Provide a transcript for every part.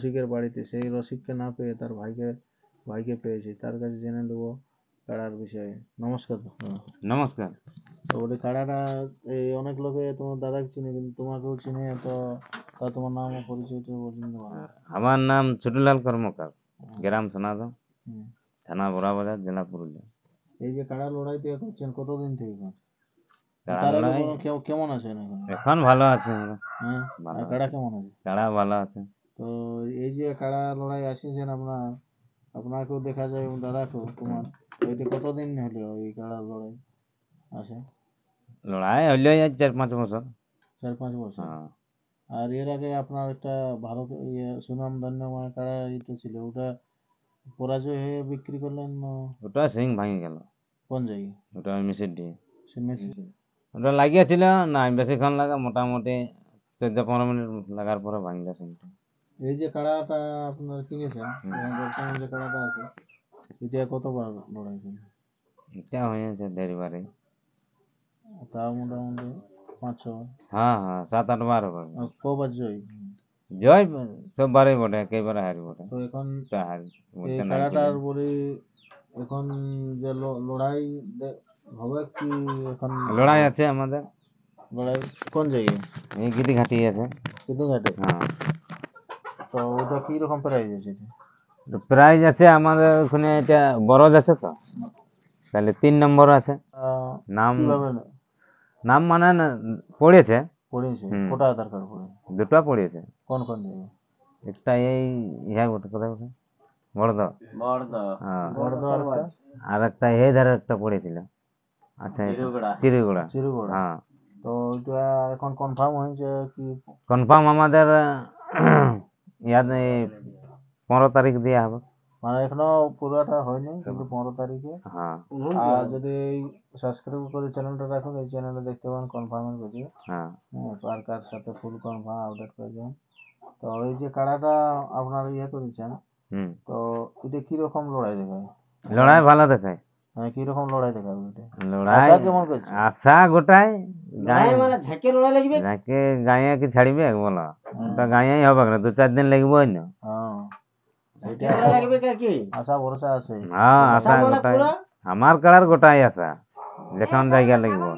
রসিকের বাড়িতে, সেই রসিককে না পেয়ে তার ভাইকে পেয়েছি, তার কাছে জেনে নেবো কাড়ার বিষয়ে। নমস্কার দাদা। নমস্কার। তো বলি কাড়াটা এই অনেক লোকে তোমার দাদাকে চিনে, কিন্তু তোমাকেও চিনে, তো তা তোমার নাম ও পরিচয়টা বলুন তো ভালো। আমার নাম ছোটুলাল কর্মকার, গ্রাম সোনাদা, হুম। থানা বড়াবাজার, জেলা পুরুলিয়া। এই যে কাড়া লড়াইতে করছেন কতদিন থেকে? কাড়া তার আগে লড়াই কেমন আছেন এখন? এখন ভালো আছে আমরা। হ্যাঁ, ভালো আর কাড়া আছে, কেমন আছে? কাড়া ভালো আছে। তো এই যে কাড়া লড়াই আসিয়েছেন আপনাকেও দেখা যায় এবং দাদাকেও তোমার, ওইটা কতদিন হলো এই কাড়া লড়াই আসে? লড়াই হইলো 4-5 বছর। 4-5 বছর। হ্যাঁ, আর এর আগে আপনার একটা ভারত সুনাম ধন্য মানে কাড়া এটা ছিল, ওটা পরাজয় হয়ে বিক্রি করলেন ওটা সিং ভাঙে গেল। কোন জায়গায়? ওটা মিশির দিয়ে সে মেসি? ওটা লাগিয়েছিল না, বেশিক্ষণ লাগা, মোটামুটি 14-15 মিনিট লাগার পরে ভাঙলো সিংটা। এই যে কাড়াটা আপনার কিনেছেন, এবং বর্তমান যে কাড়াটা আছে, এটা কতবার লড়াই করেন? এটা হয়েছে দেড়বারে। তাও মোটামুটি 5-6 বার। হ্যাঁ হ্যাঁ, 7-8 বার হবে। আর কবার জয়? জয় সববারই বটে, একেবারে হারি বটে। তো এখন তা হারি এই বলতে নাই কাড়াটার বলে। বলি এখন যে লড়াই হবে কি এখন? লড়াই আছে আমাদের লড়াই কোন জায়গায়? এই গিদি ঘাটি আছে। সিদ্ধঘাটে? হ্যাঁ, তো ওটা কি রকম প্রাইস আছে? প্রাইজ আছে আমাদের ওখানে, এটা বরজ আছে তো, তাহলে 3 নম্বর আছে। নাম কিভাবে নাম মানে পড়েছে। পড়িয়েছে? হুম। কোটা আধার কার্ড পড়ে? দুটো পড়েছে। কোন কোন জায়গায়? একটা এই ইহা বটে, কোথায় বটে, বড়দা। হ্যাঁ, বড়দা আর একটা? আর একটা এই ধারে একটা পড়েছিল। আচ্ছা, চিরুগুড়া। চিরুগড়া? হ্যাঁ, তো ওইটা এখন কনফার্ম হয়েছে কি? কনফার্ম আমাদের ইয়াদ 15 তারিখ দেওয়া হবে। মানে এখনো পুরোটা হয়নি, কিন্তু 15 তারিখে। হ্যাঁ আর যদি সাবস্ক্রাইব করে চ্যানেলটা রাখুন, এই চ্যানেলে দেখতে পাবেন কনফার্মের ভিডিও। হ্যাঁ। কার কার সাথে ফুল কনফার্ম আপডেট করে দেবেন। তো এই যে কাড়াটা আপনার করেছেন, হুম, তো এটা কিরকম লড়াই দেখায়? লড়াই ভালো দেখায়। হ্যাঁ, কিরকম লড়াই দেখাবে এটা? লড়াই আশা কেমন করছে? আশা গোটাই গায়ে, ঝাঁকে লড়াই লাগবে? যাকে গায়ে কি ছাড়িবে বলো, ওটা গায়েই হবে না, 2-4 দিন লাগবে না। হ্যাঁ, আশা ভরসা আছে। হ্যাঁ, আশা গোটাই, আমার কাড়ার গোটাই আশা, যেখান জায়গা লাগবে,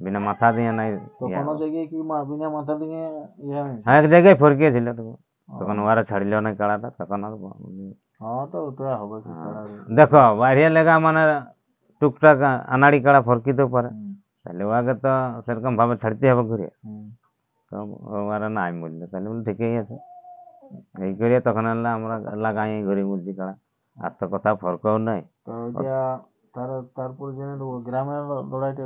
বিনা মাথা দিয়ে নাই। তো কোনো জায়গায় কি বিনা মাথা দিয়ে ইয়ে হয়নি? হ্যাঁ, এক জায়গায় ফরকিয়েছিল তখন ওরা ছাড়িল না কাড়াটা, তখন আর হ্যাঁ, তো ওটা হবে কি কাড়া? দেখো বাইরে লেগা মানে টুকটাক আনাড়ি কাড়া ফরকিতেও পারে, হুম, তাহলে ওকে তো সেরকম ভাবে ছাড়তে হবে ঘুরে। হুম। তো ওরা নাই বললো, তাহলে বলে ঠিকই আছে, এই করে তখন আনলে আমরা লাগাই ঘুরে বলছি কাড়া, আর তো কথা ফরকও নাই। তো ওইটা তারপর জেনে নেবো গ্রামের লড়াইটা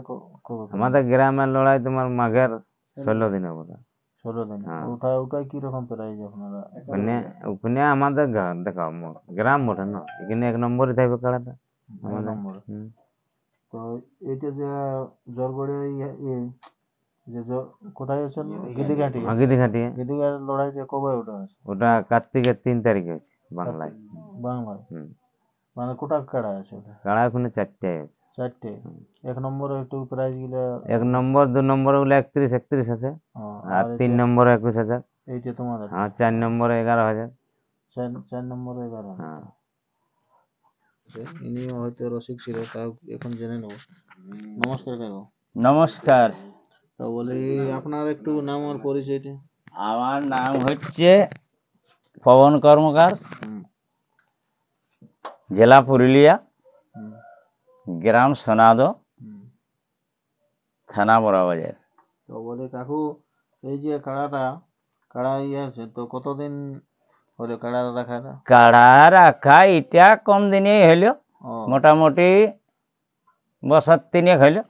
কবে? আমাদের গ্রামের লড়াই তোমার মাঘের 16 দিনে বলে। 16 দিন? হ্যাঁ। ওটাই কিরকম প্রাইজ আপনারা? ওখানে ওখানে আমাদের দেখো গ্রাম বটে না, এখানে 1 নম্বরই থাকবে কাড়াটা আমাদের। নম্বর? তো এটা যে জলগড়ে কোথায় আছেন? গিদিঘাটি? গিদিঘাটি। গিদিঘাট লড়াইটা কবে ওটা আছে? ওটা কার্তিকের 3 তারিখে আছে বাংলায়। বাংলায়? হুম, মানে কোটা কাড়া আছে ওটা? কাড়া ওখানে 4টে আছে। 4টে? 1 নম্বরে একটু প্রাইজ গিলা? 1 নম্বর 2 নম্বর গুলো 31 আছে, আর 3 নম্বরে 21,000। এইটা তোমাদের? হ্যাঁ, 4 নম্বরে 11,000। 4 নম্বরে 11? হ্যাঁ। ইনিও হয়তো রসিক ছিল, তাও এখন জেনে নেব। নমস্কার কাকু। নমস্কার। তো বলি আপনার একটু নাম আর পরিচয়টা? আমার নাম হচ্ছে পবন কর্মকার, হুম, জেলা পুরুলিয়া, হুম, গ্রাম সোনাদো, হুম। থানা বড়াবাজার। তো বলি কাকু, এই যে কাড়া আছে, তো কতদিন হলো কাড়া রাখাটা? কাড়া রাখা এটা কম দিনে হইলো, ও, মোটামুটি বছর 3 হইলো।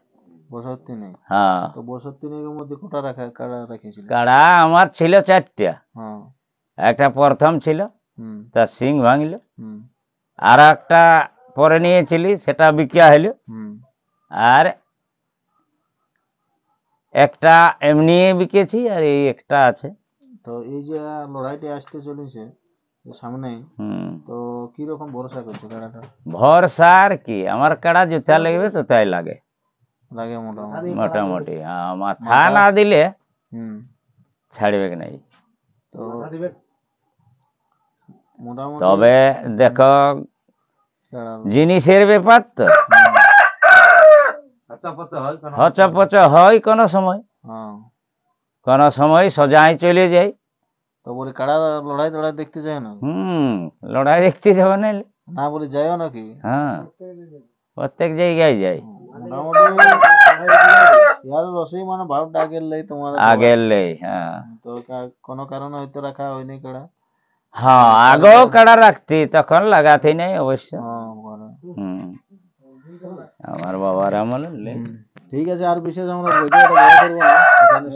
বছর 3? হ্যাঁ। তো বছর 3-এর মধ্যে কোটা কাড়া রেখেছিল? কাড়া আমার ছিল 4টা। হ্যাঁ। একটা প্রথম ছিল, হুম, তার সিং ভাঙলো। হুম, আর একটা পরে নিয়েছিলি, সেটা বিক্রিয়া হইলো। হুম। আর একটা এমনি বিকেছি, আর এই একটা আছে। তো এই যে লড়াইটা আসতে চলেছে সামনে, তো কি রকম ভরসা করছে কাড়াটা? ভরসা আর কি, আমার কাড়া জুতা লাগবে তো তাই লাগে লাগে মোটামুটি? মোটামুটি। মাথা না দিলে হুম। ছাড়বে নাই। তো মোটামুটি তবে দেখো কাড়া জিনিসের ব্যাপার তো হচপচ হয় কোনো সময়, হ্যাঁ। কোনো সময় সোজাই চলে যায়। তো বলি কাড়া লড়াই টড়াই দেখতে যায় না? লড়াই দেখতে যাবে না? না বলি যাইও নাকি? হ্যাঁ, প্রত্যেক জায়গায় যাই। মোটামুটি ইয়ার রসই মানে ভাবটা আগের লাই তোমার আগের লেই, হ্যাঁ তো কোনো কারণে হয়তো রাখা হয়নি কাড়া। হ্যাঁ, আগেও কাড়া রাখতি, তখন লাগাতে নাই অবশ্য। হ্যাঁ বড়। আমার বাবার আমলে লে। ঠিক আছে, আর বিশেষ আমরা ভিডিওটা বড় করব না এখানে।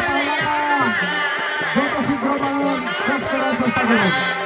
আপনার পাওনা যত শীঘ্র পালন শেষ করার চেষ্টা করুন।